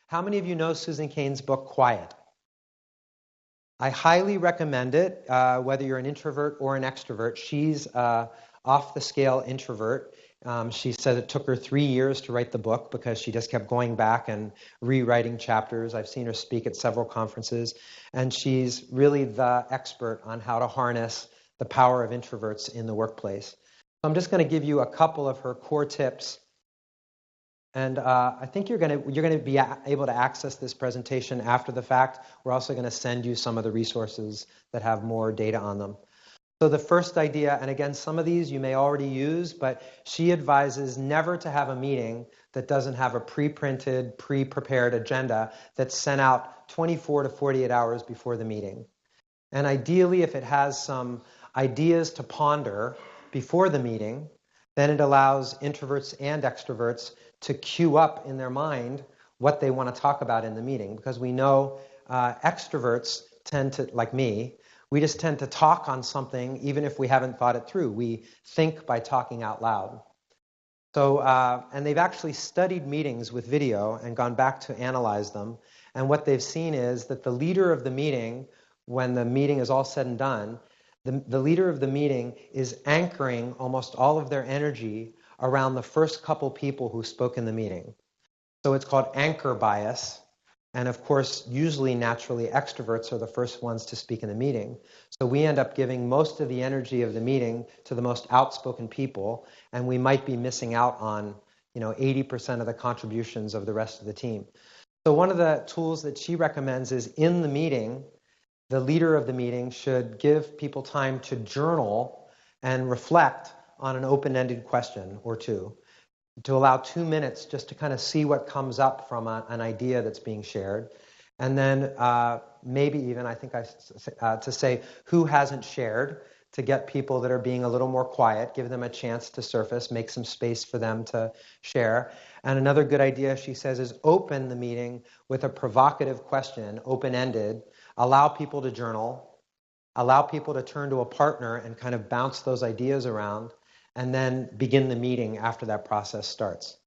How many of you know Susan Cain's book, Quiet? I highly recommend it, whether you're an introvert or an extrovert. She's off the scale introvert. She said it took her 3 years to write the book because she just kept going back and rewriting chapters. I've seen her speak at several conferences, and she's really the expert on how to harness the power of introverts in the workplace. So I'm just going to give you a couple of her core tips. And I think you're going to be able to access this presentation after the fact. We're also going to send you some of the resources that have more data on them. So the first idea, and again, some of these you may already use, but she advises never to have a meeting that doesn't have a pre-printed, pre-prepared agenda that's sent out 24 to 48 hours before the meeting. And ideally, if it has some ideas to ponder before the meeting, then it allows introverts and extroverts to queue up in their mind what they want to talk about in the meeting. Because we know extroverts tend to, like me, we just tend to talk on something even if we haven't thought it through. We think by talking out loud. So, and they've actually studied meetings with video and gone back to analyze them. And what they've seen is that the leader of the meeting, when the meeting is all said and done, the leader of the meeting is anchoring almost all of their energy around the first couple people who spoke in the meeting. So it's called anchor bias. And of course, usually, naturally, extroverts are the first ones to speak in the meeting. So we end up giving most of the energy of the meeting to the most outspoken people, and we might be missing out on 80% of the contributions of the rest of the team. So one of the tools that she recommends is in the meeting, the leader of the meeting should give people time to journal and reflect on an open-ended question or two, to allow 2 minutes just to kind of see what comes up from an idea that's being shared. And then maybe even, to say who hasn't shared, to get people that are being a little more quiet, give them a chance to surface, make some space for them to share. And another good idea, she says, is open the meeting with a provocative question, open-ended, allow people to journal, allow people to turn to a partner and kind of bounce those ideas around, and then begin the meeting after that process starts.